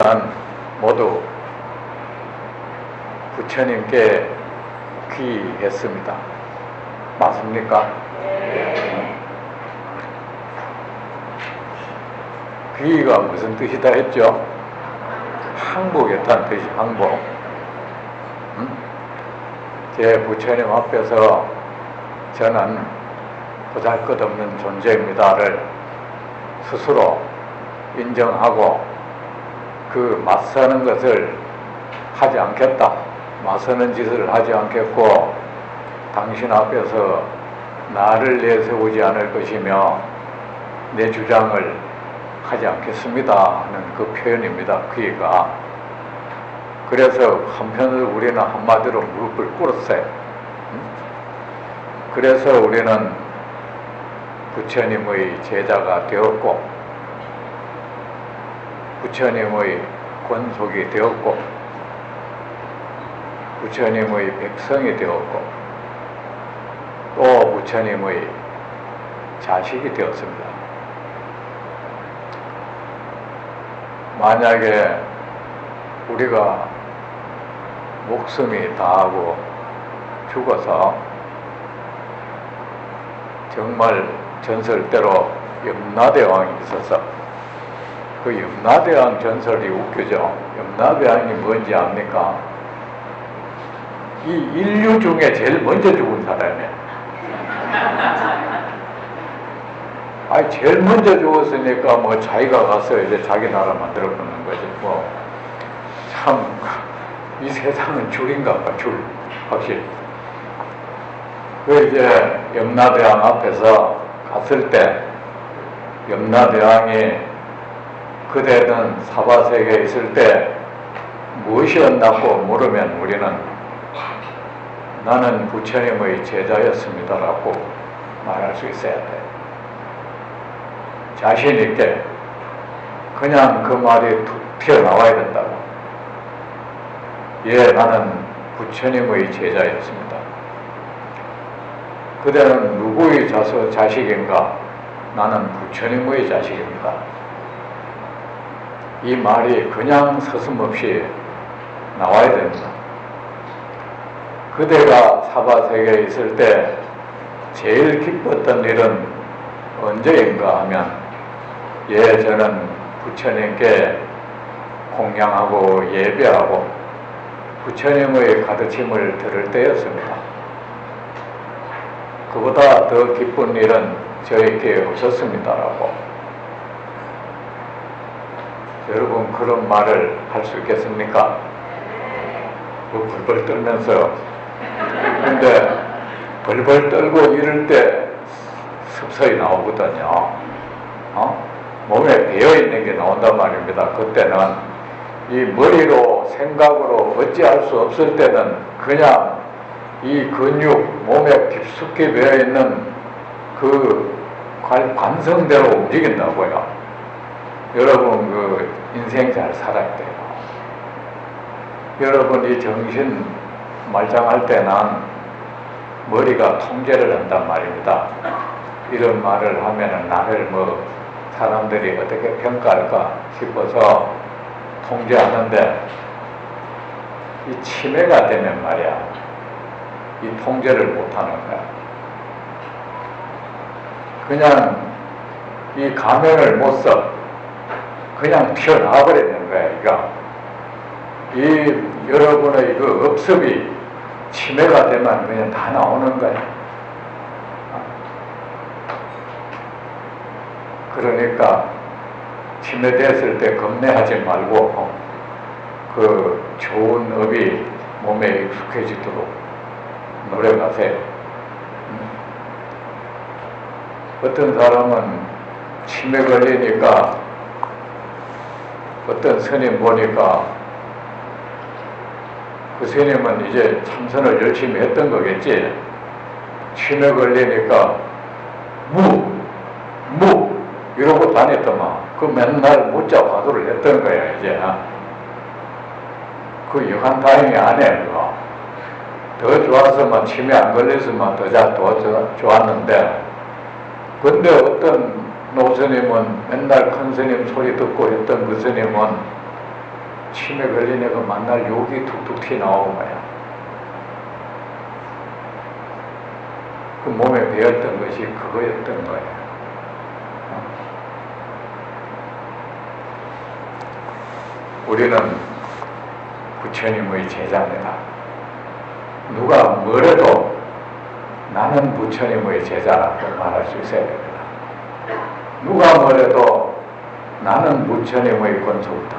우리는 모두 부처님께 귀했습니다. 맞습니까? 귀가 무슨 뜻이다 했죠? 항복했다는 뜻이 항복. 제 부처님 앞에서 저는 보잘것없는 존재입니다를 스스로 인정하고 그 맞서는 것을 하지 않겠다, 맞서는 짓을 하지 않겠고 당신 앞에서 나를 내세우지 않을 것이며 내 주장을 하지 않겠습니다 하는 그 표현입니다. 그이가. 그래서 한편으로 우리는 한마디로 무릎을 꿇었어요. 그래서 우리는 부처님의 제자가 되었고 부처님의 권속이 되었고 부처님의 백성이 되었고 또 부처님의 자식이 되었습니다. 만약에 우리가 목숨이 다하고 죽어서 정말 전설대로 염라대왕이 있어서 그 염라대왕 전설이 웃기죠. 염라대왕이 뭔지 압니까? 이 인류 중에 제일 먼저 죽은 사람이에요. 아니 제일 먼저 죽었으니까 뭐 자기가 가서 이제 자기 나라 만들어 보는 거지. 뭐 참 이 세상은 줄인가 봐, 줄. 확실히. 그 이제 염라대왕 앞에서 갔을 때 염라대왕이 그대는 사바세계에 있을 때 무엇이었나고 물으면 우리는 나는 부처님의 제자였습니다라고 말할 수 있어야 돼. 자신 있게 그냥 그 말이 툭 튀어나와야 된다고. 예, 나는 부처님의 제자였습니다. 그대는 누구의 자식인가? 나는 부처님의 자식입니다. 이 말이 그냥 서슴없이 나와야 됩니다. 그대가 사바세계에 있을 때 제일 기뻤던 일은 언제인가 하면 예, 저는 부처님께 공양하고 예배하고 부처님의 가르침을 들을 때였습니다. 그보다 더 기쁜 일은 저에게 없었습니다라고. 여러분 그런 말을 할 수 있겠습니까? 뭐 벌벌 떨면서. 근데 벌벌 떨고 이럴 때 습서이 나오거든요. 몸에 배어있는 게 나온단 말입니다. 그때는 이 머리로 생각으로 어찌할 수 없을 때는 그냥 이 근육 몸에 깊숙이 배어있는 그 관성대로 움직인다고요. 여러분 그 인생 잘 살아야 돼요. 여러분 이 정신 말짱할 때는 머리가 통제를 한단 말입니다. 이런 말을 하면은 나를 뭐 사람들이 어떻게 평가할까 싶어서 통제하는데 이 치매가 되면 말이야 이 통제를 못하는 거야. 그냥 이 가면을 못 써. 그냥 튀어나와 버리는 거야. 이거 이 여러분의 그 업습이 치매가 되면 그냥 다 나오는 거야. 그러니까 치매됐을 때 겁내하지 말고 그 좋은 업이 몸에 익숙해지도록 노력하세요. 어떤 사람은 치매 걸리니까 어떤 스님 보니까 그 스님은 이제 참선을 열심히 했던 거겠지. 치매 걸리니까 이러고 다녔더만 그 맨날 묻자 화두를 했던 거야. 이제 그 여간 다행히 안 해. 그거 더 좋았으면 치매 안 걸렸으면 더 좋았는데 근데 어떤 노스님은 맨날 큰 스님 소리 듣고 했던 그 스님은 치매 걸린 애가 만날 욕이 툭툭 튀어나오고 말이야. 그 몸에 배었던 것이 그거였던 거예요. 우리는 부처님의 제자입니다. 누가 뭐래도 나는 부처님의 제자라고 말할 수 있어야 됩니다. 누가 뭐래도 나는 부처님의 권속이다.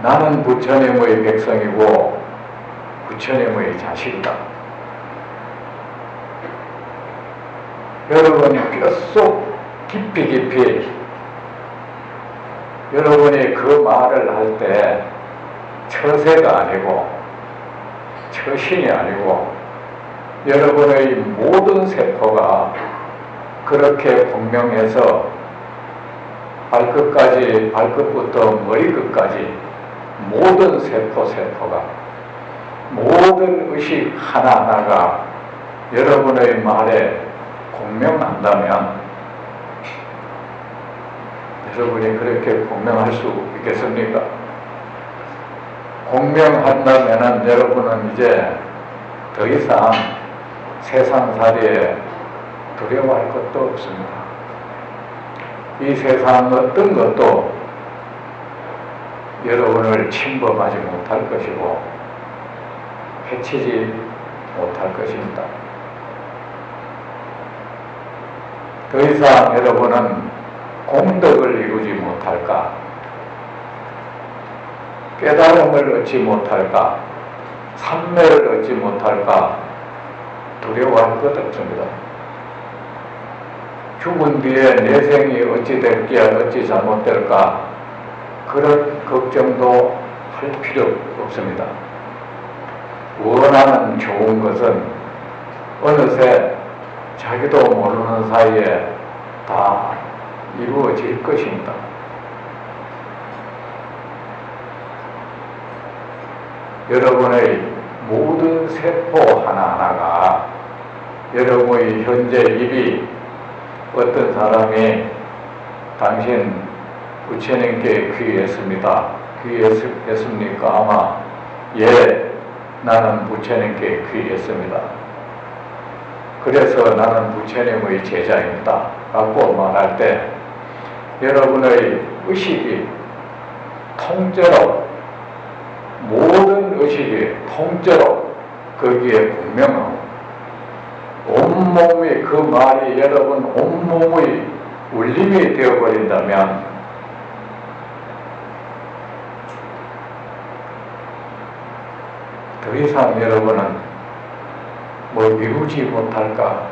나는 부처님의 백성이고 부처님의 자식이다. 여러분이 뼛속 깊이 여러분이 그 말을 할 때 처세가 아니고 처신이 아니고 여러분의 모든 세포가 그렇게 분명해서 발끝부터 머리끝까지 모든 세포가 모든 의식 하나하나가 여러분의 말에 공명한다면 여러분이 그렇게 공명할 수 있겠습니까? 공명한다면 여러분은 이제 더 이상 세상살이에 두려워할 것도 없습니다. 이 세상 어떤 것도 여러분을 침범하지 못할 것이고 해치지 못할 것입니다. 더 이상 여러분은 공덕을 이루지 못할까? 깨달음을 얻지 못할까? 삼매를 얻지 못할까? 두려워할 것 없습니다. 죽은 뒤에 내 생이 어찌 될게 어찌 잘못될까? 그런 걱정도 할 필요 없습니다. 원하는 좋은 것은 어느새 자기도 모르는 사이에 다 이루어질 것입니다. 여러분의 모든 세포 하나하나가 여러분의 현재 입이 어떤 사람이 당신 부처님께 귀했습니다. 귀했습니까? 아마 예, 나는 부처님께 귀했습니다. 그래서 나는 부처님의 제자입니다. 라고 말할 때 여러분의 의식이 통째로 모든 의식이 통째로 거기에 분명하고 온몸이 그 말이 여러분 온몸의 울림이 되어버린다면 더 이상 여러분은 뭐 이루지 못할까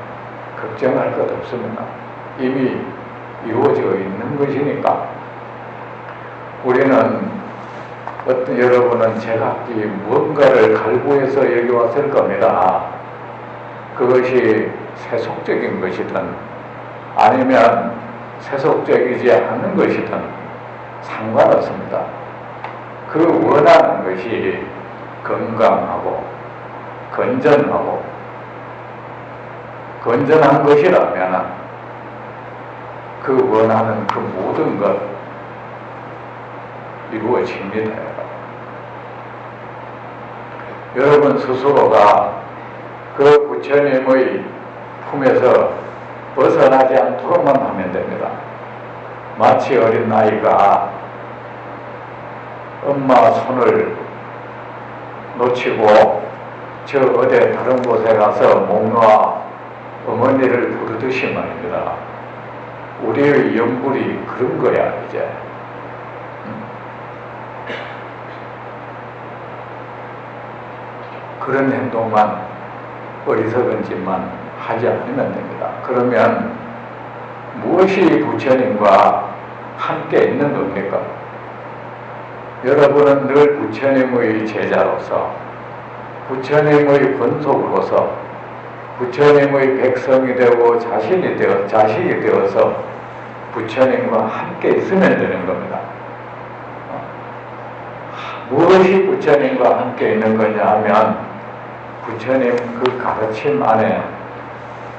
걱정할 것 없습니다. 이미 이루어져 있는 것이니까. 우리는 여러분은 제각기 무언가를 갈구해서 여기 왔을 겁니다. 그것이 세속적인 것이든 아니면 세속적이지 않는 것이든 상관없습니다. 그 원하는 것이 건강하고 건전한 것이라면 그 원하는 그 모든 것 이루어집니다. 여러분 스스로가 그 부처님의 품에서 벗어나지 않도록만 하면 됩니다. 마치 어린 아이가 엄마 손을 놓치고 저 어디 다른 곳에 가서 목 놓아 어머니를 부르듯이 말입니다. 우리의 영불이 그런 거야 이제. 그런 행동만 어리석은 짓만 하지 않으면 됩니다. 그러면 무엇이 부처님과 함께 있는 겁니까? 여러분은 늘 부처님의 제자로서 부처님의 권속으로서 부처님의 백성이 되고 자식이 되어서 부처님과 함께 있으면 되는 겁니다. 무엇이 부처님과 함께 있는 거냐 하면 부처님 그 가르침 안에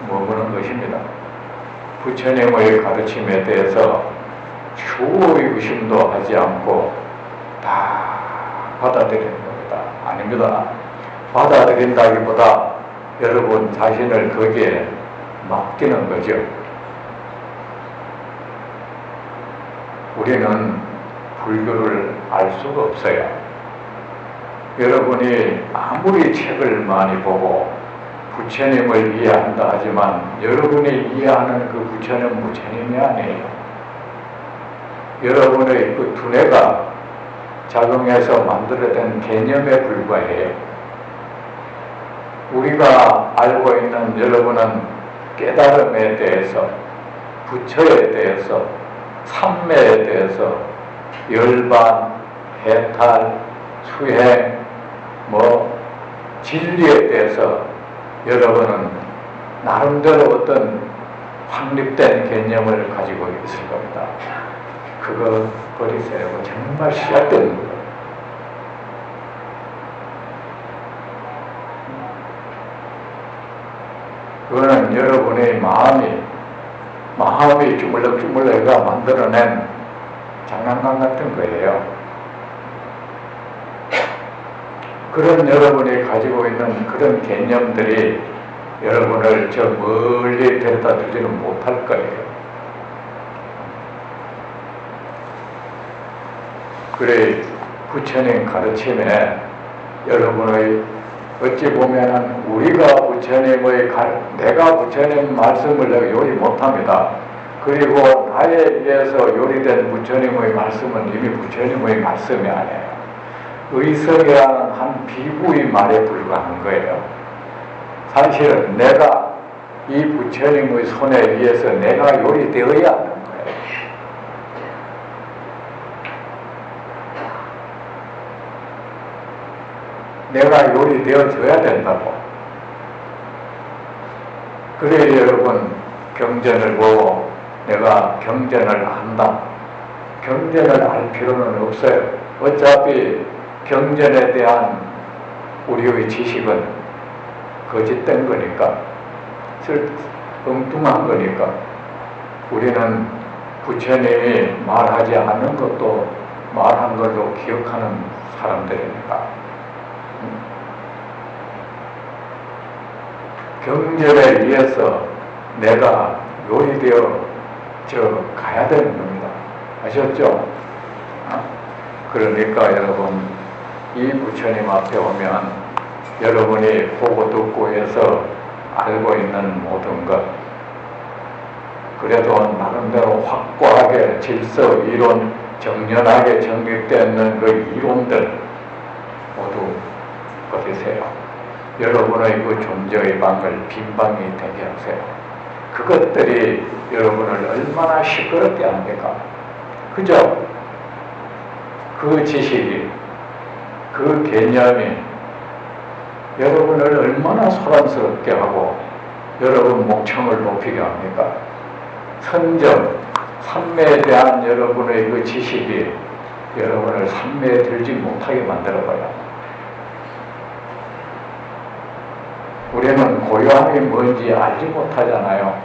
머무는 것입니다. 부처님의 가르침에 대해서 추호의 의심도 하지 않고 다 받아들이는 겁니다. 아닙니다. 받아들인다기보다 여러분 자신을 거기에 맡기는 거죠. 우리는 불교를 알 수가 없어요. 여러분이 아무리 책을 많이 보고 부처님을 이해한다 하지만 여러분이 이해하는 그 부처는 부처님이 아니에요. 여러분의 그 두뇌가 작용해서 만들어낸 개념에 불과해요. 우리가 알고 있는 여러분은 깨달음에 대해서, 부처에 대해서, 삼매에 대해서 열반, 해탈, 수행, 진리에 대해서 여러분은 나름대로 어떤 확립된 개념을 가지고 있을 겁니다. 그거 버리세요. 정말 씨앗된 거예요. 그거는 여러분의 마음이 주물럭주물럭가 만들어낸 장난감 같은 거예요. 그런 여러분이 가지고 있는 그런 개념들이 여러분을 저 멀리 데려다 주지는 못할 거예요. 그래, 부처님 가르침에 여러분의 어찌 보면은 우리가 내가 부처님 말씀을 내가 요리 못합니다. 그리고 나에 의해서 요리된 부처님의 말씀은 이미 부처님의 말씀이 아니에요. 의석이라는 한 비구의 말에 불과한 거예요. 사실은 내가 이 부처님의 손에 의해서 내가 요리되어야 하는 거예요. 내가 요리되어져야 된다고. 그래 여러분 경전을 보고 내가 경전을 한다. 경전을 알 필요는 없어요. 어차피 경전에 대한 우리의 지식은 거짓된 거니까, 엉뚱한 거니까 우리는 부처님이 말하지 않은 것도 말한 걸로 기억하는 사람들이니까 경전에 의해서 내가 요리되어 가야 되는 겁니다. 아셨죠? 그러니까 여러분 이 부처님 앞에 오면 여러분이 보고 듣고 해서 알고 있는 모든 것, 그래도 나름대로 확고하게 질서, 이론, 정연하게 정립되어 있는 그 이론들 모두 버리세요. 여러분의 그 존재의 방을 빈 방이 되게 하세요. 그것들이 여러분을 얼마나 시끄럽게 합니까? 그죠? 그 지식이, 그 개념이 여러분을 얼마나 소란스럽게 하고 여러분 목청을 높이게 합니까? 선정, 삼매에 대한 여러분의 그 지식이 여러분을 삼매에 들지 못하게 만들어봐요. 우리는 고요함이 뭔지 알지 못하잖아요.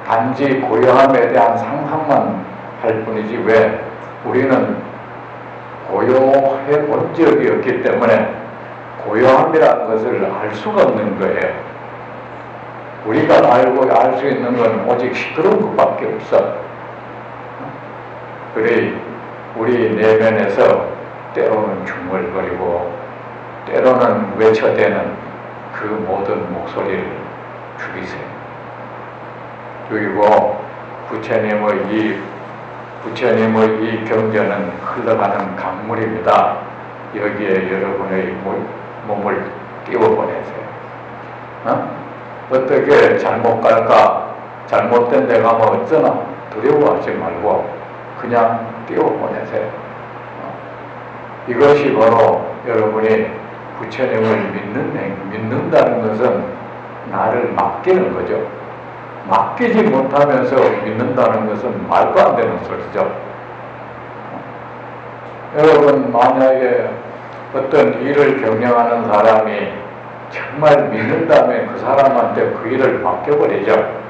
단지 고요함에 대한 상상만 할 뿐이지 왜 우리는 고요해 본 적이 없기 때문에 고요함이라는 것을 알 수가 없는 거예요. 우리가 알 수 있는 건 오직 시끄러운 것밖에 없어. 그래 우리 내면에서 때로는 중얼거리고 때로는 외쳐대는 그 모든 목소리를 죽이세요. 그리고 부처님의 이 경전은 흘러가는 강물입니다. 여기에 여러분의 몸을 띄워보내세요. 어떻게 잘못 갈까? 잘못된 데 가면 어쩌나? 두려워하지 말고 그냥 띄워보내세요. 이것이 바로 여러분이 부처님을 믿는다는 것은 나를 맡기는 거죠. 맡기지 못하면서 믿는다는 것은 말도 안 되는 소리죠. 여러분 만약에 어떤 일을 경영하는 사람이 정말 믿는다면 그 사람한테 그 일을 맡겨버리죠.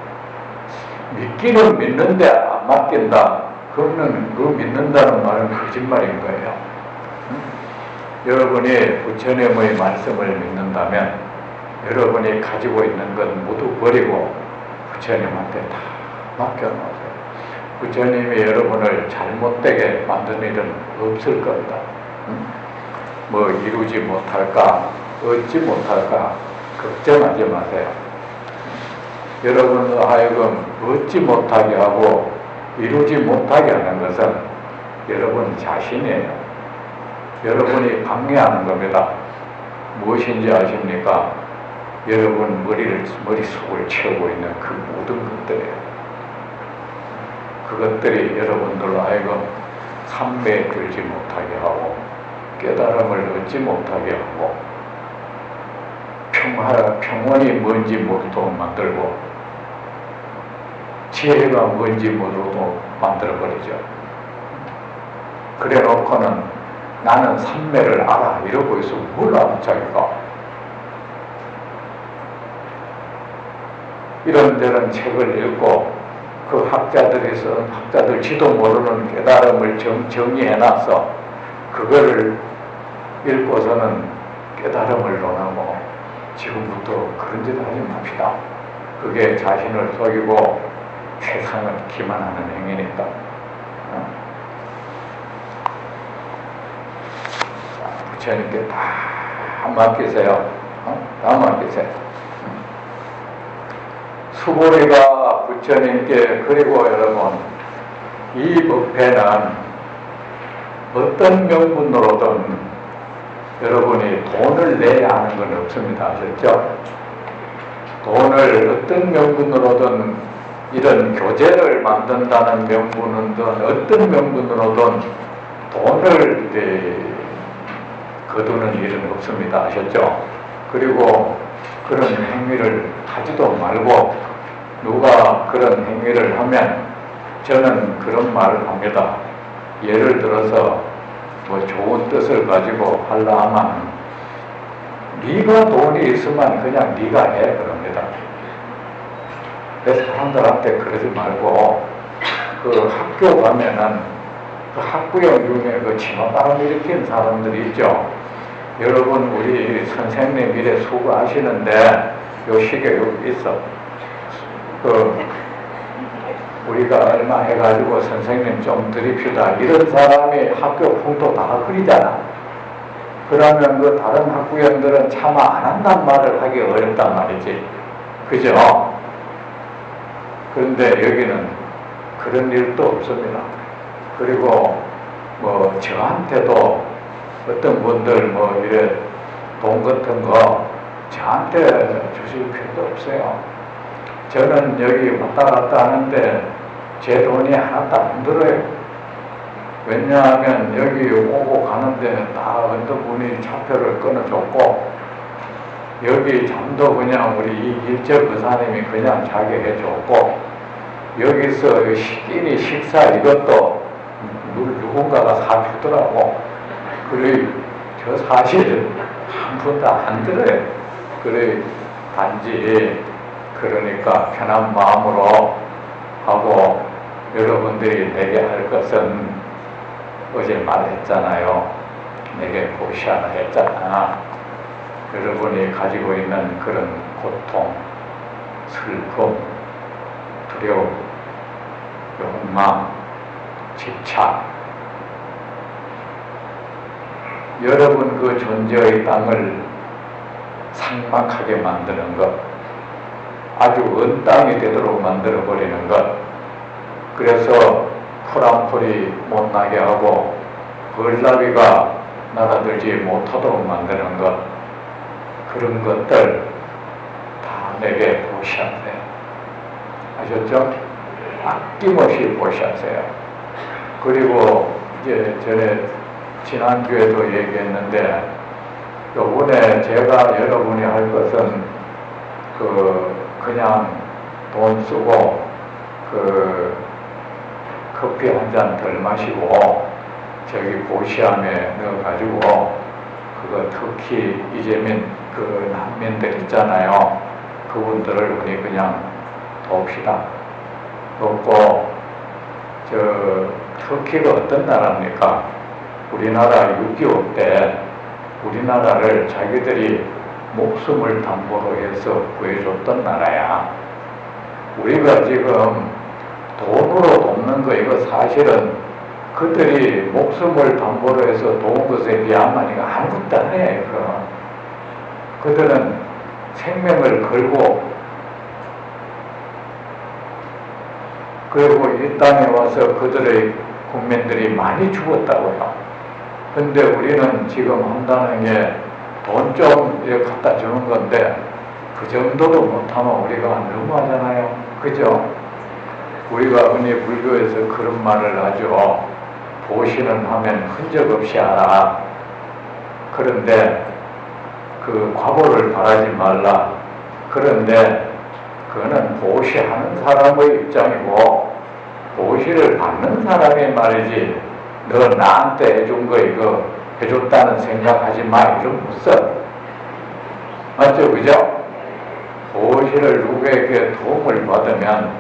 믿기는 믿는데 안 맡긴다. 그거는 그 믿는다는 말은 거짓말인 거예요. 여러분이 부처님의 말씀을 믿는다면 여러분이 가지고 있는 건 모두 버리고 부처님한테 다 맡겨놓으세요. 부처님이 여러분을 잘못되게 만든 일은 없을 겁니다. 뭐 이루지 못할까, 얻지 못할까 걱정하지 마세요. 여러분으로 하여금 얻지 못하게 하고 이루지 못하게 하는 것은 여러분 자신이에요. 여러분이 방해하는 겁니다. 무엇인지 아십니까? 여러분 머릿속을 채우고 있는 그 모든 것들이에요. 그것들이 여러분들로 하여금 삼매에 들지 못하게 하고 깨달음을 얻지 못하게 하고 평온이 뭔지 모르도록 만들고 지혜가 뭔지 모르도록 만들어버리죠. 그래 놓고는 나는 삼매를 알아 이러고 있어. 뭘 알아 자기가. 이런저런 책을 읽고 그 학자들 지도 모르는 깨달음을 정리해놔서 그거를 읽고서는 깨달음을 논하고 지금부터 그런 짓 하지 맙시다. 그게 자신을 속이고 세상을 기만하는 행위니까. 부처님께 다 맡기세요. 다 맡기세요. 수고리가 부처님께. 그리고 여러분, 이 법회는 어떤 명분으로든 여러분이 돈을 내야 하는 건 없습니다. 아셨죠? 돈을 어떤 명분으로든 이런 교재를 만든다는 명분이든 어떤 명분으로든 돈을 거두는 일은 없습니다. 아셨죠? 그리고 그런 행위를 하지도 말고 누가 그런 행위를 하면 저는 그런 말을 합니다. 예를 들어서 뭐 좋은 뜻을 가지고 하려 하면 네가 돈이 있으면 그냥 네가 해 그럽니다. 그래서 사람들한테 그러지 말고 그 학교 가면은 그 학부형 중에 그 치마바람 일으킨 사람들이 있죠. 여러분 우리 선생님 이래 수고하시는데 요 시계 여기 있어. 우리가 얼마 해가지고 선생님 좀 드립시다. 이런 사람이 학교 풍토 다 흐리잖아. 그러면 그 다른 학부형들은 차마 안 한단 말을 하기 어렵단 말이지. 그죠? 그런데 여기는 그런 일도 없습니다. 그리고 뭐 저한테도 어떤 분들 뭐 이래 돈 같은 거 저한테 주실 필요도 없어요. 저는 여기 왔다 갔다 하는데 제 돈이 하나도 안 들어요. 왜냐하면 여기 오고 가는데 다 어떤 분이 차표를 끊어줬고 여기 잠도 그냥 우리 이길적 그 사람이 그냥 자게 해줬고 여기서 끼니 식사 이것도 누군가가 사주더라고. 그래 저 사실 한 푼도 안 들어요. 그래 단지 그러니까 편한 마음으로 하고 여러분들이 내게 할 것은 어제 말했잖아요. 내게 보시하라 했잖아. 여러분이 가지고 있는 그런 고통, 슬픔, 두려움, 욕망, 집착, 여러분 그 존재의 땅을 삭막하게 만드는 것, 아주 언 땅이 되도록 만들어버리는 것, 그래서 풀한풀이 못 나게 하고 벌나비가 날아들지 못하도록 만드는 것, 그런 것들 다 내게 보시하세요. 아셨죠? 아낌없이 보시하세요. 그리고 이제 전에 지난주에도 얘기했는데 요번에 제가 여러분이 할 것은 그냥 돈 쓰고 커피 한 잔 덜 마시고 저기 보시함에 넣어가지고 그거 특히 이재민 그 난민들 있잖아요. 그분들을 우리 그냥 돕시다. 돕고 터키가 어떤 나라입니까? 우리나라 6.25 때 우리나라를 자기들이 목숨을 담보로 해서 구해줬던 나라야. 우리가 지금 돈으로 돕는 거 이거 사실은 그들이 목숨을 담보로 해서 도운 것에 비하면 이거 아무것도 아니에요. 그들은 생명을 걸고 그리고 이 땅에 와서 그들의 국민들이 많이 죽었다고요. 근데 우리는 지금 한다는 게 돈 좀 이렇게 갖다 주는 건데 그 정도도 못하면 우리가 너무하잖아요. 그죠? 우리가 흔히 불교에서 그런 말을 하죠. 보시는 하면 흔적 없이 알아. 그런데 그 과보를 바라지 말라. 그런데 그거는 보시하는 사람의 입장이고 보시를 받는 사람의 말이지 너 나한테 해준 거 이거 해줬다는 생각하지 마. 이런 못 써. 맞죠? 그죠? 보시를 누구에게 도움을 받으면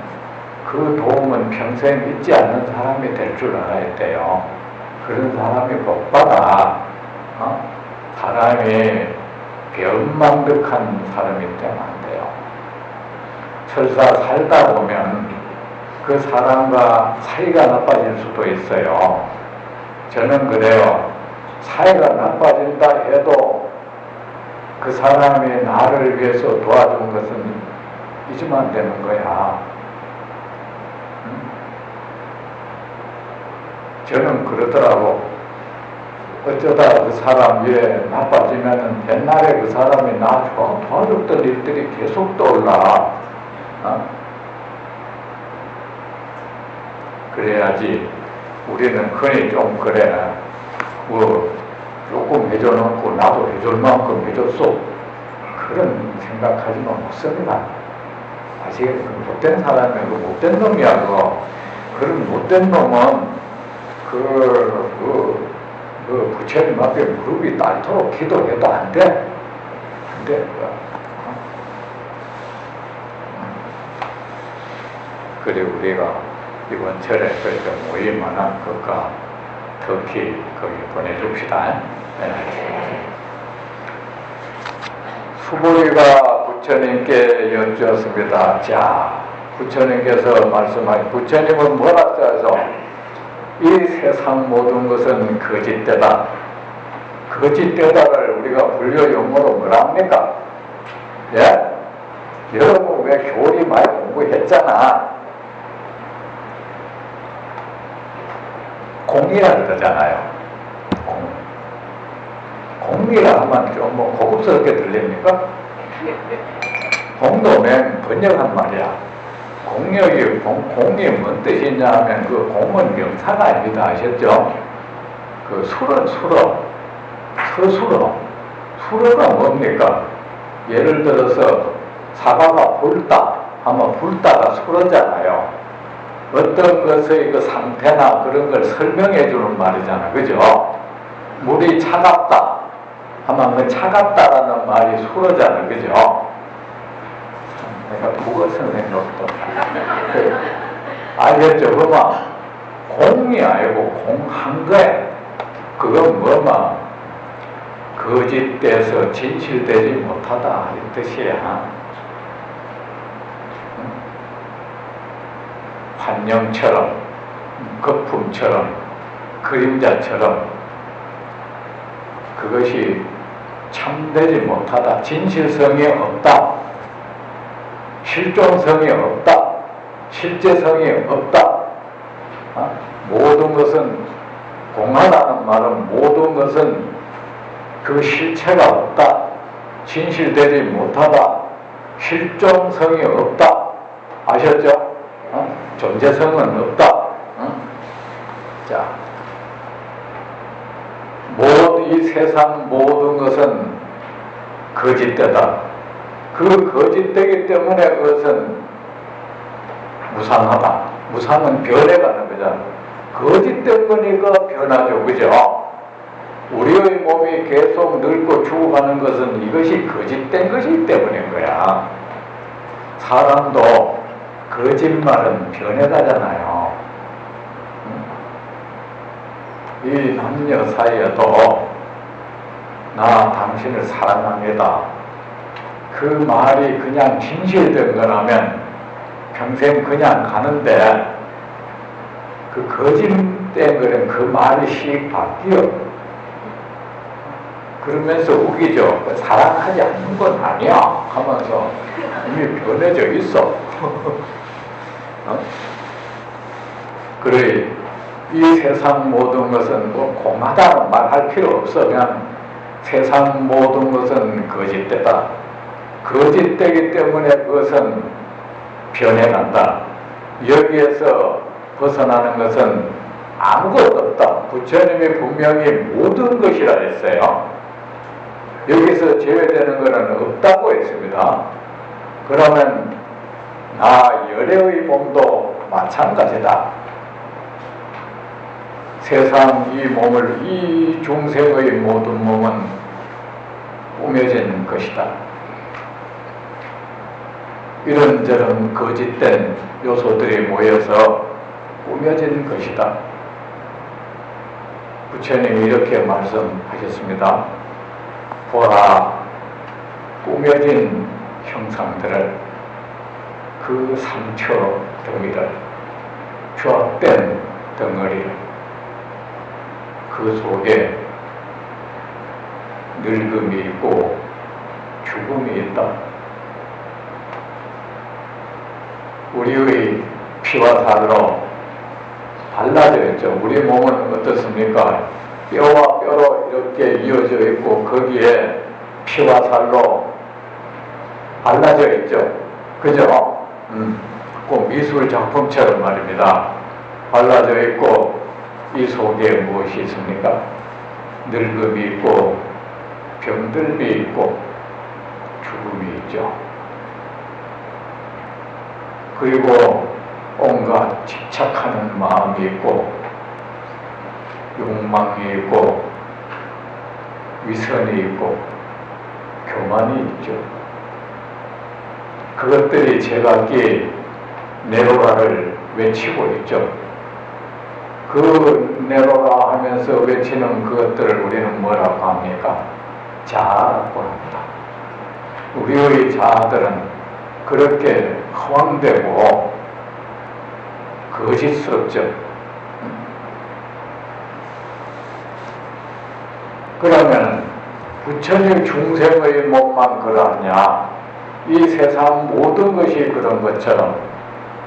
그 도움은 평생 잊지 않는 사람이 될 줄 알아야 돼요. 그런 사람이 복 받아. 사람이 변망덕한 사람이 되면 안 돼요. 설사 살다 보면 그 사람과 사이가 나빠질 수도 있어요. 저는 그래요. 사이가 나빠진다 해도 그 사람이 나를 위해서 도와준 것은 잊으면 안 되는 거야. 저는 그러더라고. 어쩌다 그 사람 위에 나빠지면은 옛날에 그 사람이 나 도와줬던 일들이 계속 떠올라. 그래야지. 우리는 흔히 좀 그래. 조금 해줘놓고 나도 해줄 만큼 해줬어. 그런 생각하지만 못습니다. 아시겠어요? 못된 사람이고 못된 놈이야. 그런 못된 놈은 부처님 앞에 무릎이 닳도록 기도해도 안 돼. 안 돼. 그래 우리가 이번 절에 모임만한 것과 터키 거기 보내줍시다. 수보리가 부처님께 여쭈었습니다. 자, 부처님께서 말씀하신 부처님은 뭐라 써서 이 세상 모든 것은 거짓되다. 거짓되다를 우리가 불교 용어로 뭐라 합니까? 예? 여러분 왜 교리 많이 공부했잖아. 공이라 그러잖아요. 공이라 하면 좀 고급스럽게 들립니까? 공도 맨 번역한 말이야. 공이 뭔 뜻이냐 하면 그 공은 명사가 아닙니다. 아셨죠? 그 수러가 뭡니까? 예를 들어서 사과가 붉다 하면 붉다가 수러잖아요. 어떤 것의 그 상태나 그런 걸 설명해 주는 말이잖아. 그죠? 물이 차갑다 하면 그 차갑다라는 말이 수러잖아. 그죠? 내가 국어 선생님으로부터 알겠죠? 그만 공이 아니고 공한 거야. 그건 뭐만 거짓돼서 진실되지 못하다 이 뜻이야. 환영처럼 거품처럼 그림자처럼 그것이 참되지 못하다. 진실성이 없다. 실존성이 없다. 실제성이 없다. 모든 것은 공하다는 말은 모든 것은 그 실체가 없다. 진실되지 못하다. 실존성이 없다. 아셨죠? 존재성은 없다. 자, 이 세상 모든 것은 거짓되다. 그 거짓되기 때문에 그것은 무상하다. 무상은 변해가는 거잖아. 거짓된 거니까 변하죠. 그죠? 우리의 몸이 계속 늙고 죽어가는 것은 이것이 거짓된 것이기 때문인 거야. 사람도 거짓말은 변해가잖아요. 이 남녀 사이에도 나 당신을 사랑합니다. 그 말이 그냥 진실된 거라면 평생 그냥 가는데 그 거짓된 거는 그 말이 씩 바뀌어. 그러면서 우기죠. 사랑하지 않는 건 아니야 하면서 이미 변해져 있어. 어? 그래 이 세상 모든 것은 뭐 공하다는 말 할 필요 없어. 그냥 세상 모든 것은 거짓되다. 거짓되기 때문에 그것은 변해간다. 여기에서 벗어나는 것은 아무것도 없다. 부처님이 분명히 모든 것이라 했어요. 여기서 제외되는 것은 없다고 했습니다. 그러면 나 열애의 몸도 마찬가지다. 세상 이 몸을, 이 중생의 모든 몸은 꾸며진 것이다. 이런저런 거짓된 요소들이 모여서 꾸며진 것이다. 부처님이 이렇게 말씀하셨습니다. 보라, 꾸며진 형상들을, 그 상처 덩이를, 조합된 덩어리를, 그 속에 늙음이 있고 죽음이 있다. 우리의 피와 살로 발라져 있죠. 우리 몸은 어떻습니까? 뼈와 뼈로 이렇게 이어져 있고 거기에 피와 살로 발라져 있죠. 그죠? 꼭 미술 작품처럼 말입니다. 발라져 있고 이 속에 무엇이 있습니까? 늙음이 있고 병들이 있고 죽음이 있죠. 그리고 온갖 집착하는 마음이 있고 욕망이 있고 위선이 있고 교만이 있죠. 그것들이 제각기 네로라를 외치고 있죠. 그 네로라 하면서 외치는 그것들을 우리는 뭐라고 합니까? 자아라고 합니다. 우리의 자아들은 그렇게 허황되고 거짓스럽죠. 그러면 부처님 중생의 몸만 그러하냐? 이 세상 모든 것이 그런 것처럼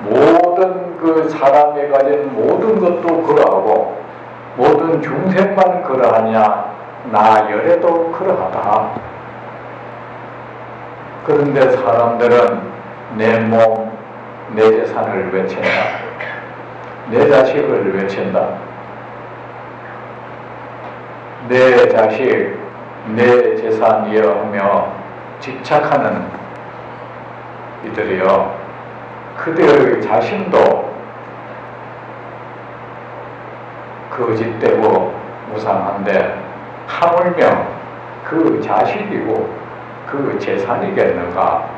모든 그 사람이 가진 모든 것도 그러하고 모든 중생만 그러하냐? 나 열애도 그러하다. 그런데 사람들은 내 몸, 내 재산을 외친다. 내 자식을 외친다. 내 자식, 내 재산이여 하며 집착하는 이들이요. 그들의 자신도 거짓되고 무상한데 하물며 그 자식이고 그 재산이겠는가?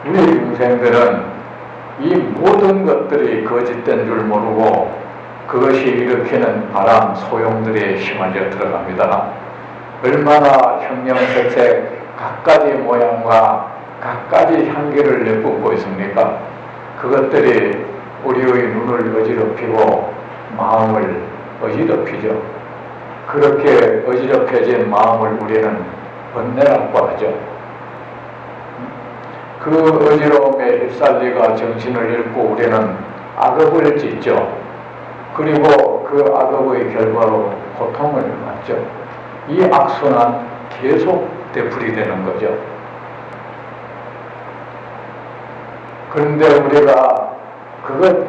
우리 중생들은 이 모든 것들이 거짓된 줄 모르고 그것이 일으키는 바람, 소용들이 휘말려 들어갑니다. 얼마나 형형색색 각가지 모양과 각가지 향기를 내뿜고 있습니까? 그것들이 우리의 눈을 어지럽히고 마음을 어지럽히죠. 그렇게 어지럽혀진 마음을 우리는 번뇌라고 하죠. 그 어지러움에 휩쓸리가 정신을 잃고 우리는 악업을 짓죠. 그리고 그 악업의 결과로 고통을 받죠. 이 악순환 계속 되풀이되는 거죠. 그런데 우리가 그것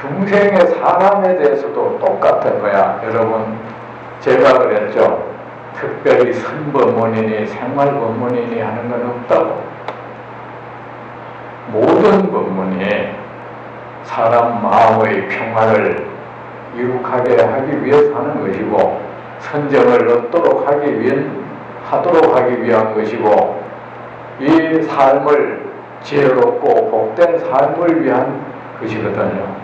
중생의 사람에 대해서도 똑같은 거야. 여러분, 제가 그랬죠. 특별히 선법문이니 생활법문이니 하는 건 없다고. 모든 법문이 사람 마음의 평화를 이룩하게 하기 위해서 하는 것이고 선정을 얻도록 하기 위한 것이고 이 삶을 지혜롭고 복된 삶을 위한 것이거든요.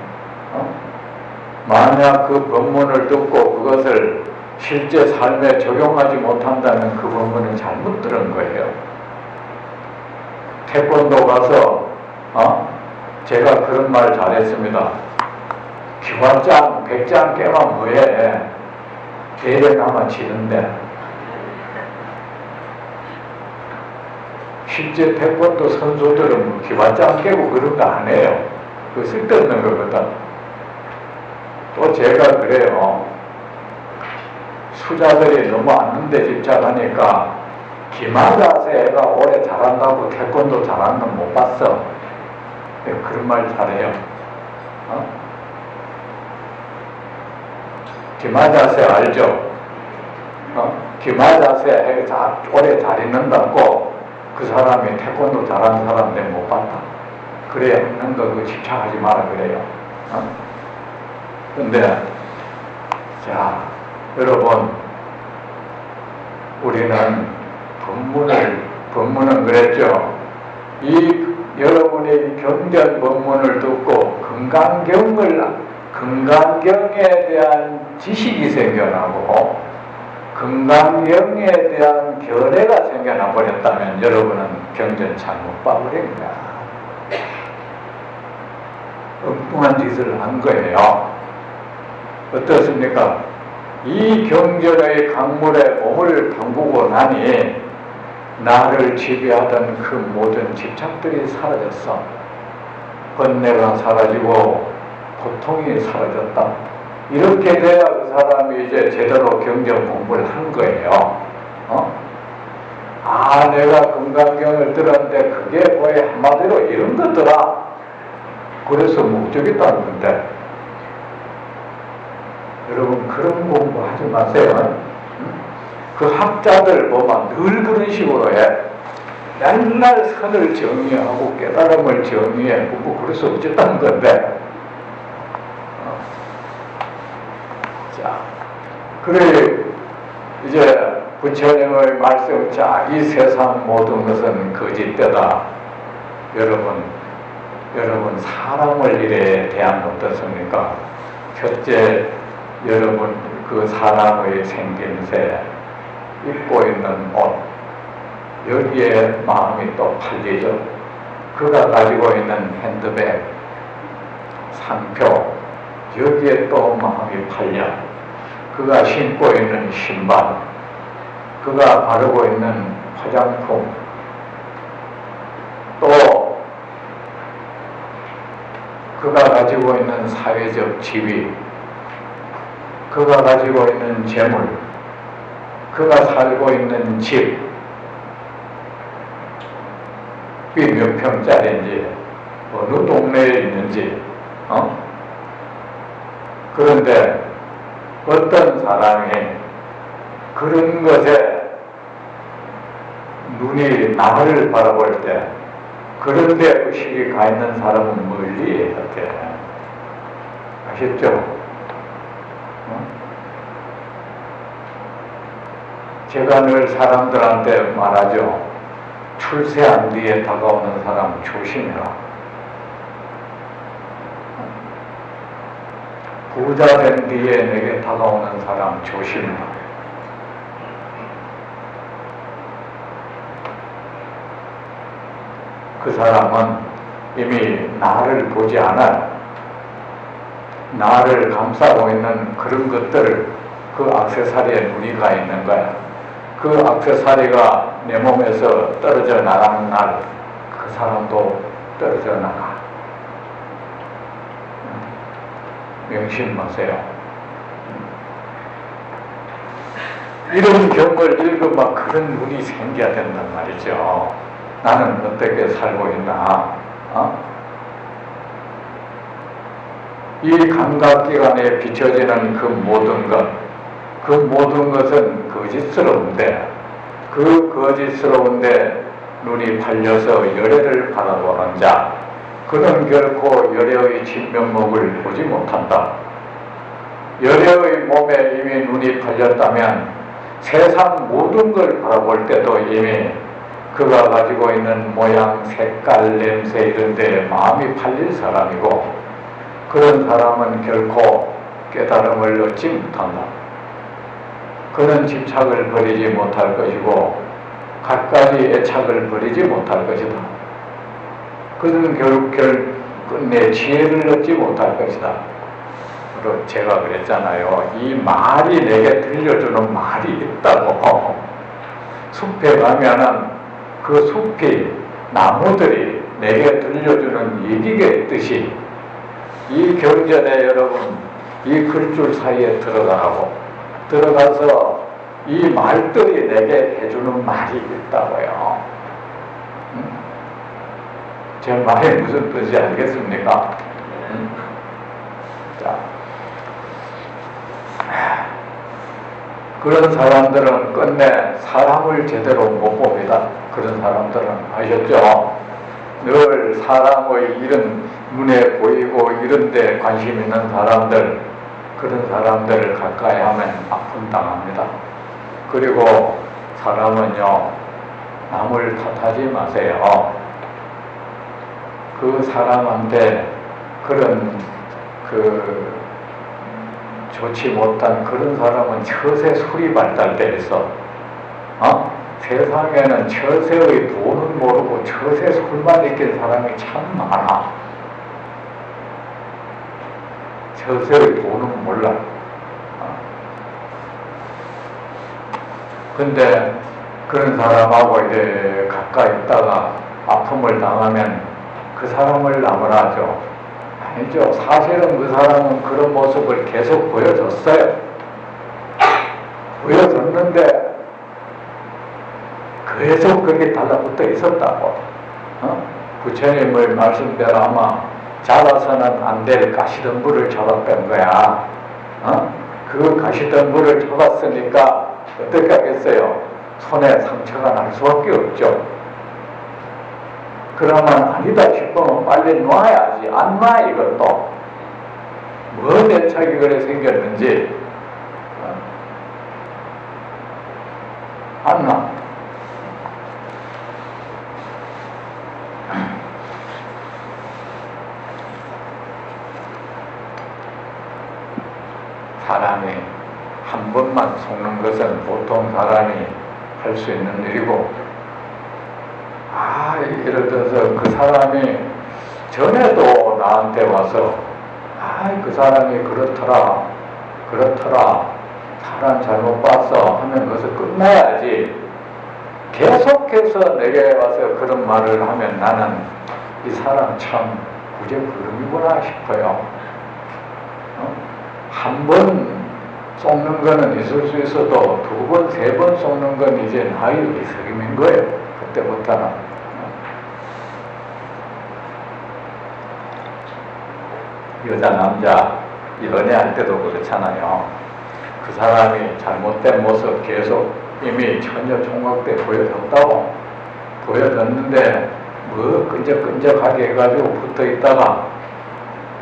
만약 그 법문을 듣고 그것을 실제 삶에 적용하지 못한다면 그 법문은 잘못 들은 거예요. 태권도 가서 제가 그런 말 잘했습니다. 기관장 100장 깨면 뭐해? 대회 나만 지는데. 실제 태권도 선수들은 뭐 기관장 깨고 그런 거 안 해요. 그거 쓸데없는 거거든. 또 제가 그래요. 수자들이 너무 앉는데 집착하니까 기마자세가 오래 잘한다고 태권도 잘하는 건 못 봤어. 그런 말 잘해요. 기마자세 알죠? 기마자세 오래 잘 있는다고 그 사람이 태권도 잘하는 사람 내가 못 봤다. 그래야 하는 거 그 집착하지 마라 그래요. 근데 자 여러분 우리는 법문은 그랬죠. 이 여러분이 경전 법문을 듣고 건강경에 대한 지식이 생겨나고 건강경에 대한 견해가 생겨나 버렸다면 여러분은 경전 잘못 봐버린 거야. 엉뚱한 짓을 한 거예요. 어떻습니까? 이 경전의 강물에 몸을 담그고 나니 나를 지배하던 그 모든 집착들이 사라졌어. 번뇌가 사라지고 고통이 사라졌다. 이렇게 돼야 그 사람이 이제 제대로 경전 공부를 한 거예요. 내가 건강경을 들었는데 그게 거의 한마디로 이런 거더라. 그래서 목적이 있다는 건데 여러분 그런 공부 하지 마세요. 그 학자들 보면 늘 그런 식으로 해. 맨날 선을 정의하고 깨달음을 정의해. 뭐 그래서 어쨌다는 건데. 자, 그래 이제 부처님의 말씀, 자, 이 세상 모든 것은 거짓되다. 여러분 사람을 이래 대하면 어떻습니까? 첫째, 여러분 그 사람의 생김새, 입고 있는 옷, 여기에 마음이 또 팔리죠. 그가 가지고 있는 핸드백, 상표, 여기에 또 마음이 팔려. 그가 신고 있는 신발, 그가 바르고 있는 화장품, 또 그가 가지고 있는 사회적 지위, 그가 가지고 있는 재물, 그가 살고 있는 집, 이 몇 평짜리인지, 어느 동네에 있는지, 그런데 어떤 사람이 그런 것에 눈이 나를 바라볼 때, 그런데 의식이 가 있는 사람은 멀리 이렇게 아셨죠? 제가 늘 사람들한테 말하죠. 출세한 뒤에 다가오는 사람 조심해라. 부자 된 뒤에 내게 다가오는 사람 조심해라. 그 사람은 이미 나를 보지 않아. 나를 감싸고 있는 그런 것들을 그 액세서리에 눈이 가 있는 거야. 그 액세서리가 내 몸에서 떨어져 나가는 날 그 사람도 떨어져 나가. 명심 마세요. 이런 경을 읽으면 그런 눈이 생겨야 된단 말이죠. 나는 어떻게 살고 있나? 이 감각기관에 비춰지는 그 모든 것은 거짓스러운데, 그 거짓스러운데 눈이 팔려서 열애를 바라보는 자, 그는 결코 열애의 진면목을 보지 못한다. 열애의 몸에 이미 눈이 팔렸다면 세상 모든 걸 바라볼 때도 이미 그가 가지고 있는 모양, 색깔, 냄새 이런 데 마음이 팔릴 사람이고, 그런 사람은 결코 깨달음을 얻지 못한다. 그는 집착을 버리지 못할 것이고 갖가지 애착을 버리지 못할 것이다. 그는 결국 끝내 지혜를 얻지 못할 것이다. 그리고 제가 그랬잖아요. 이 말이 내게 들려주는 말이 있다고. 숲에 가면은 그 숲이 나무들이 내게 들려주는 얘기가 있듯이 이 경전에 여러분 이 글줄 사이에 들어가서 이 말들이 내게 해주는 말이 있다고요. 제 말이 무슨 뜻인지 알겠습니까? 자, 그런 사람들은 끝내 사람을 제대로 못 봅니다. 그런 사람들은 아셨죠? 늘 사람의 이런 눈에 보이고 이런 데 관심 있는 사람들, 그런 사람들을 가까이 하면 아픔 당합니다. 그리고 사람은요, 남을 탓하지 마세요. 그 사람한테 그런 좋지 못한 그런 사람은 처세 술이 발달돼 있어. 세상에는 처세의 돈은 모르고 처세 술만 익힌 사람이 참 많아. 처세의 돈은 몰라. 근데 그런 사람하고 이제 가까이 있다가 아픔을 당하면 그 사람을 나무라죠. 아니죠. 사실은 그 사람은 그런 모습을 계속 보여줬어요. 보여줬는데 계속 그게 달라붙어 있었다고. 부처님의 말씀대로 아마 잡아서는 안 될 가시덤불을 잡았던 거야. 그 가시덤불을 잡았으니까 어떻게 하겠어요? 손에 상처가 날 수밖에 없죠. 그러면 아니다 싶으면 빨리 놔야지. 안 놔, 이것도. 뭔 애착이 그래 생겼는지. 안 놔. 사람이 한 번만 속는 것은 보통 사람이 할 수 있는 일이고, 예를 들어서 그 사람이 전에도 나한테 와서 그 사람이 그렇더라 사람 잘못 봤어 하면 그것을 끝나야지. 계속해서 내게 와서 그런 말을 하면 나는 이 사람 참 구제불능이구나 싶어요. 한 번 속는 거는 있을 수 있어도 두 번, 세 번 속는 건 이제 나의 이석임인 거예요. 그때부터는. 여자, 남자 연애할 때도 그렇잖아요. 그 사람이 잘못된 모습 계속 이미 처녀 총각 때 보여줬다고. 보여줬는데 뭐 끈적끈적하게 해가지고 붙어있다가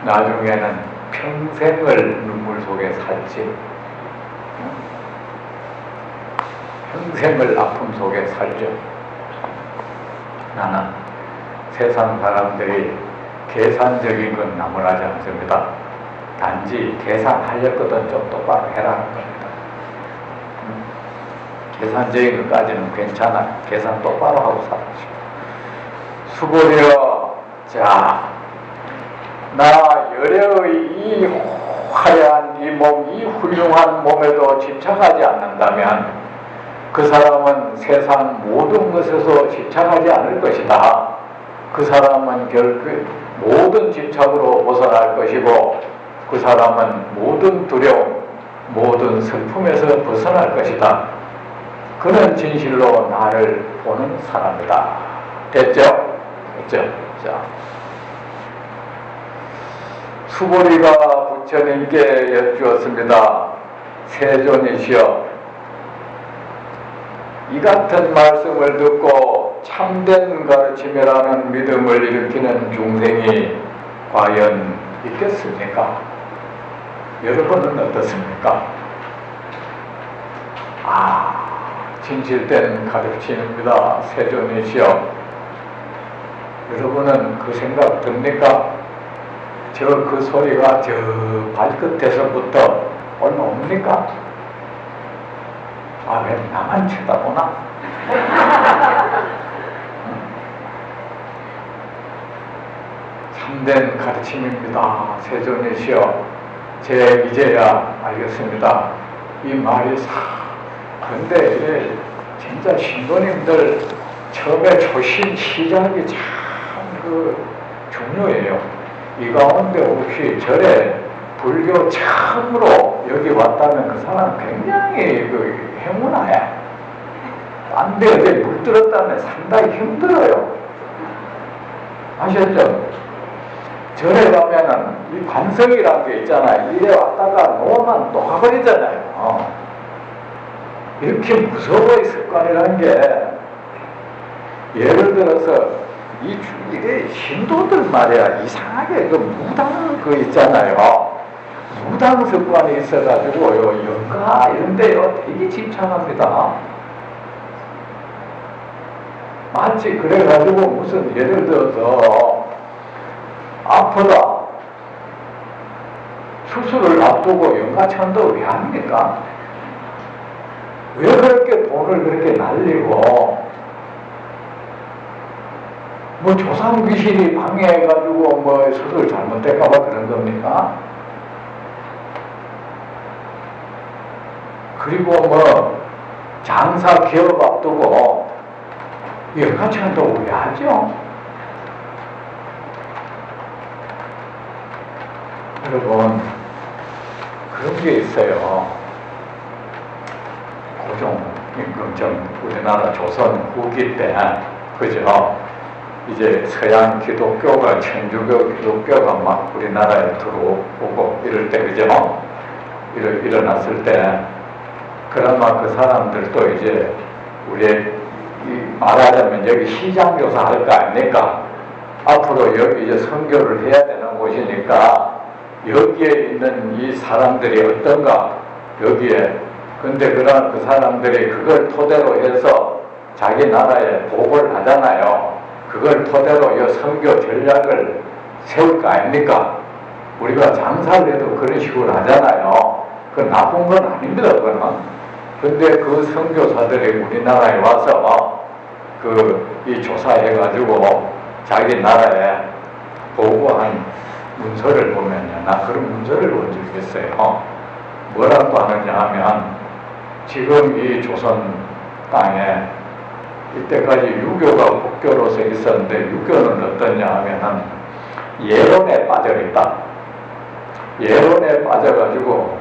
나중에는 평생을 눈물 속에 살지. 평생을 아픔 속에 살죠. 나는 세상 사람들이 계산적인 건 나무라지 않습니다. 단지 계산하려거든 좀 똑바로 해라는 겁니다. 계산적인 것까지는 괜찮아. 계산 똑바로 하고 살아시오. 수고리여, 자, 나 열애의 이 화려한 이 몸, 이 훌륭한 몸에도 집착하지 않는다면 그 사람은 세상 모든 것에서 집착하지 않을 것이다. 그 사람은 결국 모든 집착으로 벗어날 것이고 그 사람은 모든 두려움, 모든 슬픔에서 벗어날 것이다. 그는 진실로 나를 보는 사람이다. 됐죠? 됐죠? 자, 수보리가 부처님께 여쭈었습니다. 세존이시여, 이 같은 말씀을 듣고 참된 가르침이라는 믿음을 일으키는 중생이 과연 있겠습니까? 여러분은 어떻습니까? 진실된 가르침입니다. 세존이시여. 여러분은 그 생각 듭니까? 그 소리가 저 발끝에서부터 올라옵니까? 아, 왜 나만 쳐다보나? 참된 가르침입니다. 세존이시여. 이제야 알겠습니다. 이 말이 근데 이제 진짜 신도님들 처음에 초심 시작이 참 중요해요. 이 가운데 혹시 절에 불교 처음으로 여기 왔다면 그 사람 굉장히 행운아야. 딴 데 어디 물들었다면 상당히 힘들어요. 아셨죠? 절에 가면은 이 관성이라는 게 있잖아요. 이래 왔다가 놓으면 또 가버리잖아요. 이렇게 무서워의 습관이라는 게, 예를 들어서 이게 신도들 말이야, 이상하게 무당 있잖아요. 무당 습관이 있어가지고요, 영가 이런데요 되게 집착합니다. 마치 그래가지고 무슨 예를 들어서 아프다, 수술을 앞두고 영가천도 왜 합니까? 왜 그렇게 돈을 그렇게 날리고, 뭐 조상 귀신이 방해해가지고 뭐 수술 잘못될까봐 그런 겁니까? 그리고 뭐 장사 기업 앞두고 영가천도 왜 하죠? 여러분, 그런 게 있어요. 고종 임금정 우리나라 조선 후기 때, 그죠? 이제 서양 기독교가, 천주교 기독교가 막 우리나라에 들어오고 이럴 때, 그죠? 일어났을 때, 그나마 그 사람들도 이제 우리 말하자면 여기 시장교사 할 거 아닙니까? 앞으로 여기 이제 선교를 해야 되는 곳이니까 여기에 있는 이 사람들이 어떤가, 여기에. 근데 그런 그 사람들이 그걸 토대로 해서 자기 나라에 복을 하잖아요. 그걸 토대로 이 선교 전략을 세울 거 아닙니까? 우리가 장사를 해도 그런 식으로 하잖아요. 그건 나쁜 건 아닙니다, 그거는. 근데 그 선교사들이 우리나라에 와서 이 조사해가지고 자기 나라에 보고한 문서를 보면요, 나 그런 문서를 본 적이 있어요. 뭐라고 하느냐 하면, 지금 이 조선 땅에 이때까지 유교가 국교로서 있었는데, 유교는 어떠냐 하면은 예론에 빠져있다. 예론에 빠져가지고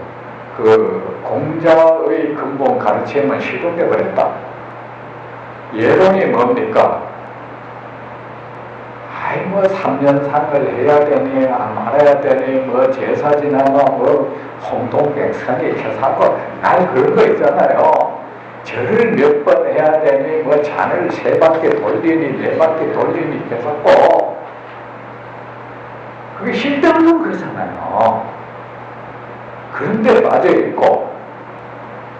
공자의 근본 가르침은 실종돼 버렸다. 예론이 뭡니까? 아이 뭐 3년상을 해야 되니 말아야 되니 뭐 제사 지나면 뭐 홍동백성이 켜사고 날 그런 거 있잖아요. 절을 몇 번 해야 되니 뭐 잔을 3바퀴 돌리니 4바퀴 돌리니 켜사고, 그게 쓸데없는 거잖아요. 그런데 빠져있고,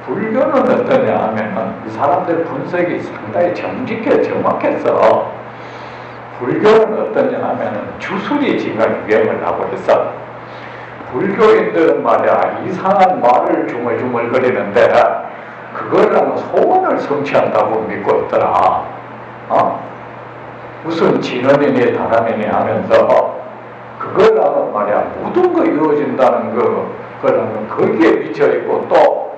불교는 어떠냐 하면은 이 사람들 분석이 상당히 정확했어. 불교는 어떠냐 하면은 주술이 지금 유행을 하고 있어. 불교인들은 말이야, 이상한 말을 중얼중얼거리는데 그걸 하면 소원을 성취한다고 믿고 있더라. 무슨 진원이니 다람이니 하면서 그걸 하면 말이야, 모든 거 이루어진다는 그걸 하면 거기에 미쳐있고, 또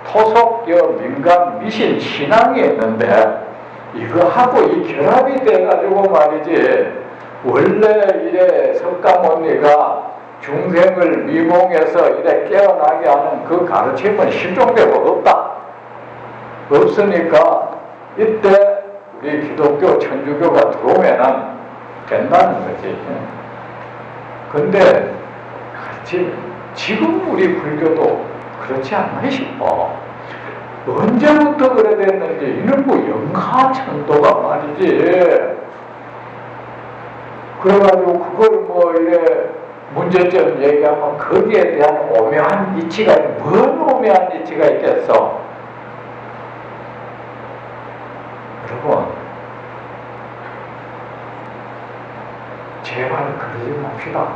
토속 민간 미신 신앙이 있는데 이거 하고 이 결합이 돼가지고 말이지, 원래 이래 석가모니가 중생을 미몽해서 이래 깨어나게 하는 그 가르침은 실종되고 없다. 없으니까 이때 우리 기독교 천주교가 들어오면은 된다는 거지. 근데 지금 우리 불교도 그렇지 않나 싶어. 언제부터 그래 됐는지, 이는 뭐 영하천도가 말이지. 그래가지고 그걸 뭐 이래 문제점 얘기하면 거기에 대한 오묘한 이치가, 뭔 오묘한 이치가 있겠어? 그러지 맙시다.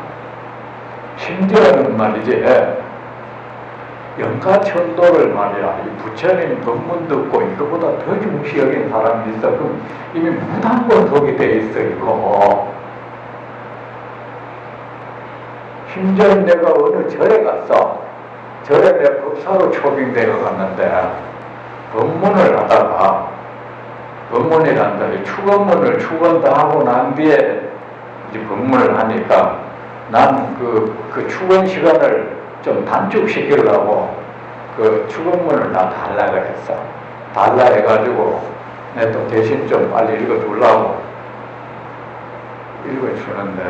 심지어는 말이지, 영가천도를 말이야, 이 부처님 법문 듣고 이거보다 더 중시 여긴 사람이 있어. 그럼 이미 무당권속이 돼 있어, 이거. 심지어 내가 어느 절에 갔어. 절에 내 법사로 초빙되어 갔는데, 법문을 하다가, 법문이란다, 축원문을 축원 다 하고 난 뒤에 이제 법문을 하니까, 난 그 축원 시간을 좀 단축시키려고 그 축원문을 다 달라 그랬어. 달라 해가지고 내가 또 대신 좀 빨리 읽어주려고 읽어주는데,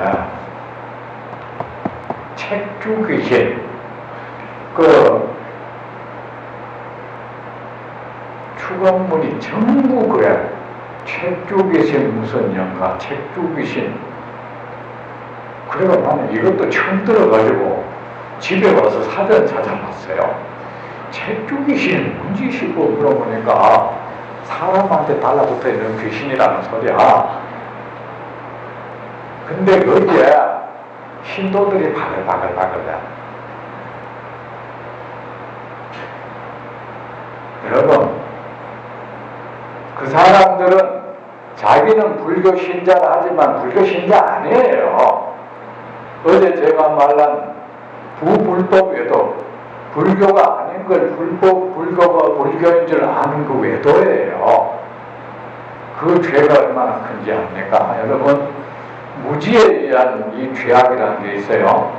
책주 귀신, 그 축원문이 전부 그래. 책주 귀신 무슨 영가, 책주 귀신. 그래가 나는 이것도 처음 들어가지고 집에 와서 사전 찾아봤어요. 책주 귀신이 뭔지 싶고 물어보니까 사람한테 달라붙어 있는 귀신이라는 소리야. 근데 거기에 신도들이 바글바글바글해. 여러분, 그 사람들은 자기는 불교 신자라 하지만 불교 신자 아니에요. 어제 제가 말한 부불법 외도, 불교가 아닌 걸 불교가 불교인 줄 아는 그 외도예요. 그 죄가 얼마나 큰지 압니까? 여러분, 무지에 의한 이 죄악이라는 게 있어요.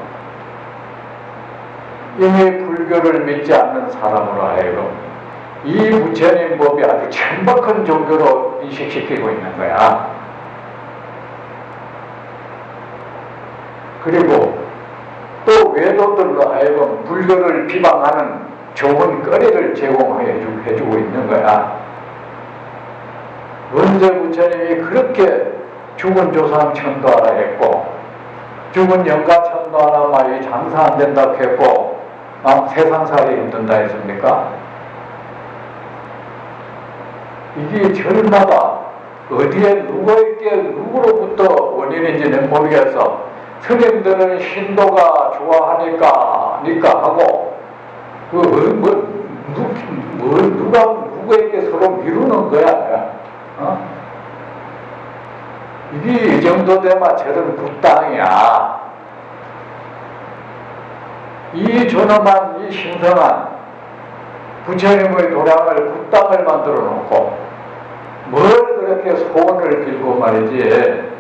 이미 불교를 믿지 않는 사람으로 하여금 이 부처님 법이 아주 천박한 종교로 인식시키고 있는 거야. 그리고 또 외도들로 하여금 불교를 비방하는 좋은 거리를 제공해주고 있는 거야. 언제 부처님이 그렇게 죽은 조상 천도하라 했고, 죽은 영가 천도하라 말이 장사 안 된다고 했고, 세상살이 힘든다 했습니까? 이게 절마다 어디에 누구에게 누구로부터 원인인지는 모르겠어. 스님들은 신도가 좋아하니까 하고 누가 누구에게 서로 미루는 거야. 이게 이 정도 되면 저런 굿당이야. 이 존엄한 이 신성한 부처님의 도량을 굿당을 만들어 놓고 뭘 그렇게 소원을 빌고 말이지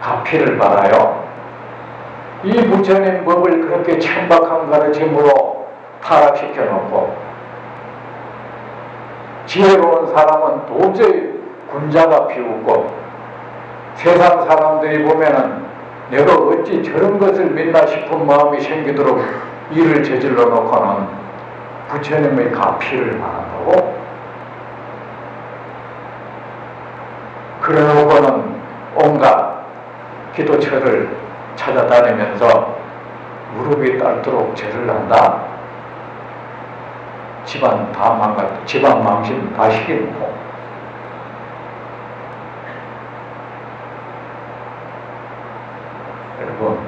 가피를 받아요? 이 부처님 법을 그렇게 천박한 가르침으로 타락시켜 놓고 지혜로운 사람은 도저히 군자가 비웃고 세상 사람들이 보면은 내가 어찌 저런 것을 믿나 싶은 마음이 생기도록 일을 저질러 놓고는 부처님의 가피를 받는다고? 그러고는 온갖 기도처를 찾아다니면서 무릎이 닳도록 절을 한다. 집안 다 집안 망신 다 시키고. 여러분,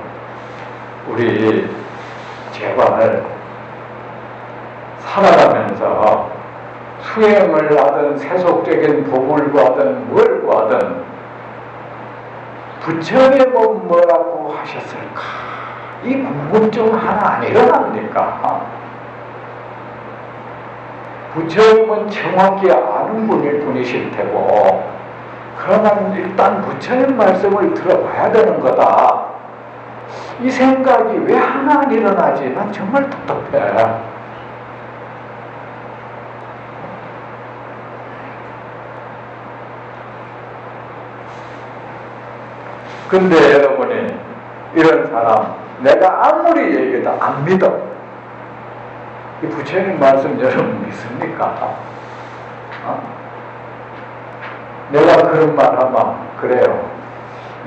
우리 제발 살아가면서 수행을 하든 세속적인 법을 구하든 뭘 구하든 부처님은 뭐라고 하셨을까? 이 궁금증 하나 안 일어납니까? 부처님은 정확히 아는 분이실 테고, 그러면 일단 부처님 말씀을 들어봐야 되는 거다. 이 생각이 왜 하나 안 일어나지? 난 정말 답답해. 근데 여러분이 이런 사람 내가 아무리 얘기해도 안 믿어. 이 부처님 말씀 여러분 믿습니까? 내가 그런 말 하면 그래요.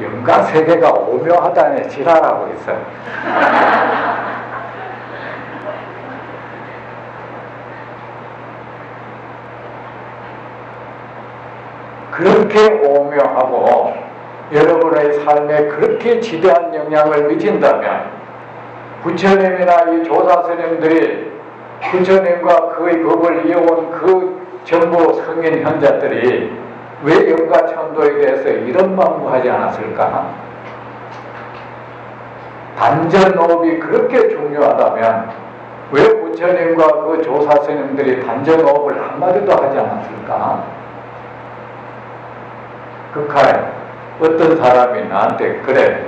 영가 세계가 오묘하다네 지랄하고 있어요. 그렇게 오묘하고 여러분의 조사원의 삶에 그렇게 지대한 영향을 미친다면 부처님이나 이 조사 스님들이 부처님과 그의 법을 이어온 그 전부 성인 현자들이 왜 영가천도에 대해서 이런 방문하지 않았을까? 단전호흡이 그렇게 중요하다면 왜 부처님과 그 조사 스님들이 단전호흡을 한마디도 하지 않았을까? 극하에 어떤 사람이 나한테 그래,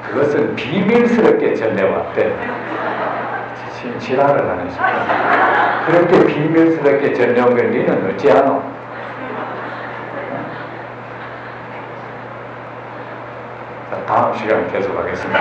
그것은 비밀스럽게 전해왔대. 지랄을 하는 시간. 그렇게 비밀스럽게 전해온 걸 니는 어찌하노? 자, 다음 시간 계속하겠습니다.